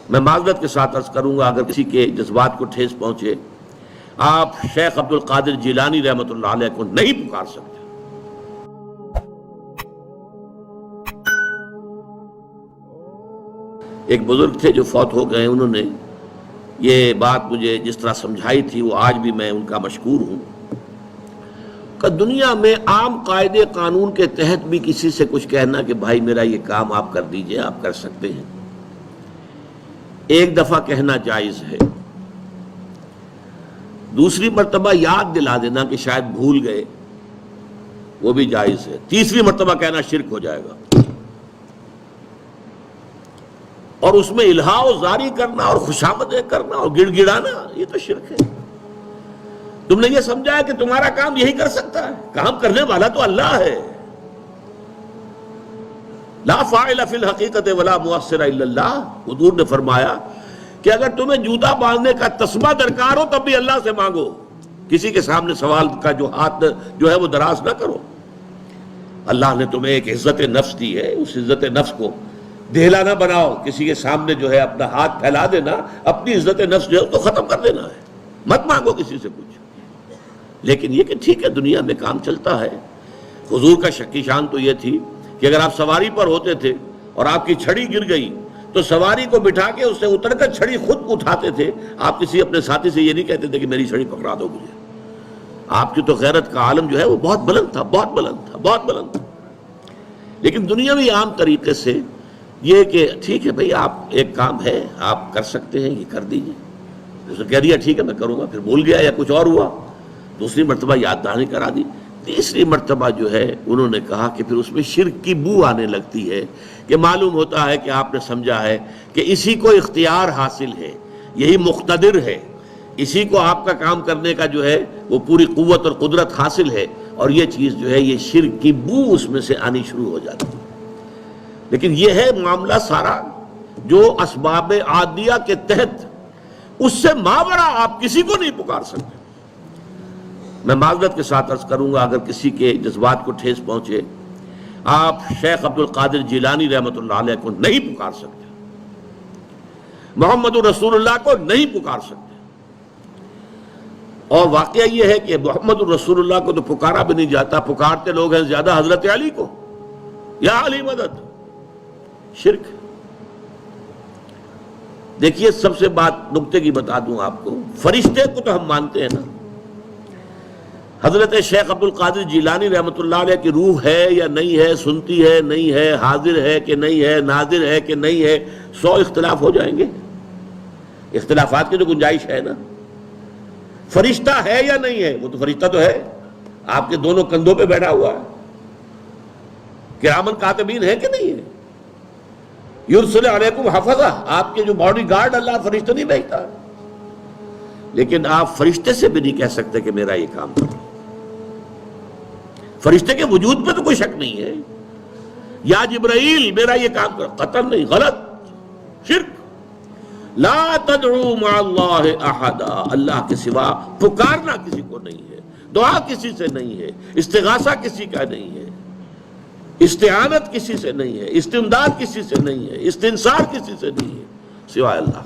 میں معذرت کے ساتھ عرض کروں گا اگر کسی کے جذبات کو ٹھیس پہنچے، آپ شیخ عبد القادر جیلانی رحمۃ اللہ علیہ کو نہیں پکار سکتے۔ ایک بزرگ تھے جو فوت ہو گئے، انہوں نے یہ بات مجھے جس طرح سمجھائی تھی وہ آج بھی میں ان کا مشکور ہوں کہ دنیا میں عام قاعدے قانون کے تحت بھی کسی سے کچھ کہنا کہ بھائی میرا یہ کام آپ کر دیجئے، آپ کر سکتے ہیں، ایک دفعہ کہنا جائز ہے، دوسری مرتبہ یاد دلا دینا کہ شاید بھول گئے وہ بھی جائز ہے، تیسری مرتبہ کہنا شرک ہو جائے گا، اور اس میں الہا و زاری کرنا اور خوشامدیں کرنا اور گڑ گڑانا یہ تو شرک ہے۔ تم نے یہ سمجھا ہے کہ تمہارا کام یہی کر سکتا ہے، کام کرنے والا تو اللہ ہے۔ لا فاعل فی الحقیقت ولا مؤثر الا اللہ، حضور نے فرمایا کہ اگر تمہیں جوتا باندھنے کا تسمہ درکار ہو تب بھی اللہ سے مانگو، کسی کے سامنے سوال کا جو ہاتھ جو ہے وہ دراز نہ کرو۔ اللہ نے تمہیں ایک عزت نفس دی ہے، اس عزت نفس کو دہلا نہ بناؤ، کسی کے سامنے جو ہے اپنا ہاتھ پھیلا دینا، اپنی عزت نفس جو ہے اس کو ختم کر دینا ہے، مت مانگو کسی سے کچھ۔ لیکن یہ کہ ٹھیک ہے دنیا میں کام چلتا ہے۔ حضور کا شکی شان تو یہ تھی کہ اگر آپ سواری پر ہوتے تھے اور آپ کی چھڑی گر گئی تو سواری کو بٹھا کے اس سے اتر کر چھڑی خود اٹھاتے تھے، آپ کسی اپنے ساتھی سے یہ نہیں کہتے تھے کہ میری چھڑی پکڑا دو مجھے۔ آپ کی تو غیرت کا عالم جو ہے وہ بہت بلند تھا، بہت بلند تھا، بہت بلند تھا۔ لیکن دنیاوی عام طریقے سے یہ کہ ٹھیک ہے بھئی آپ ایک کام ہے آپ کر سکتے ہیں، یہ کر دیجئے، اس نے کہہ دیا ٹھیک ہے میں کروں گا، پھر بھول گیا یا کچھ اور ہوا، دوسری مرتبہ یاد دہانی کرا دی، تیسری مرتبہ جو ہے انہوں نے کہا کہ پھر اس میں شرک کی بو آنے لگتی ہے کہ معلوم ہوتا ہے کہ آپ نے سمجھا ہے کہ اسی کو اختیار حاصل ہے، یہی مقتدر ہے، اسی کو آپ کا کام کرنے کا جو ہے وہ پوری قوت اور قدرت حاصل ہے، اور یہ چیز جو ہے یہ شرک کی بو اس میں سے آنی شروع ہو جاتی ہے۔ لیکن یہ ہے معاملہ سارا جو اسباب عادیہ کے تحت، اس سے ماورا آپ کسی کو نہیں پکار سکتے۔ میں معذرت کے ساتھ عرض کروں گا اگر کسی کے جذبات کو ٹھیس پہنچے، آپ شیخ عبد القادر جیلانی رحمۃ اللہ علیہ کو نہیں پکار سکتے، محمد رسول اللہ کو نہیں پکار سکتے۔ اور واقعہ یہ ہے کہ محمد رسول اللہ کو تو پکارا بھی نہیں جاتا، پکارتے لوگ ہیں زیادہ حضرت علی کو، یا علی مدد، شرک۔ دیکھیے سب سے بات نکتے کی بتا دوں آپ کو، فرشتے کو تو ہم مانتے ہیں نا، حضرت شیخ عبد القادر جیلانی رحمۃ اللہ علیہ کی روح ہے یا نہیں ہے، سنتی ہے نہیں ہے، حاضر ہے کہ نہیں ہے، ناظر ہے کہ نہیں ہے، 100 اختلاف ہو جائیں گے، اختلافات کی تو گنجائش ہے نا۔ فرشتہ ہے یا نہیں ہے، وہ تو فرشتہ تو ہے، آپ کے دونوں کندھوں پہ بیٹھا ہوا ہے، کرامن کاتبین ہے کہ نہیں ہے، یرسل علیکم حفظہ، آپ کے جو باڈی گارڈ اللہ فرشتہ نہیں بھیجتا، لیکن آپ فرشتے سے بھی نہیں کہہ سکتے کہ میرا یہ کام کرو۔ فرشتے کے وجود پہ تو کوئی شک نہیں ہے، یا جبرائیل میرا یہ کام کرو، قطعاً نہیں، غلط، شرک۔ لا تدعو مع اللہ احدا، اللہ کے سوا پکارنا کسی کو نہیں ہے، دعا کسی سے نہیں ہے، استغاثہ کسی کا نہیں ہے، استعانت کسی سے نہیں ہے، استمداد کسی سے نہیں ہے، استنصار کسی سے نہیں ہے سوائے اللہ۔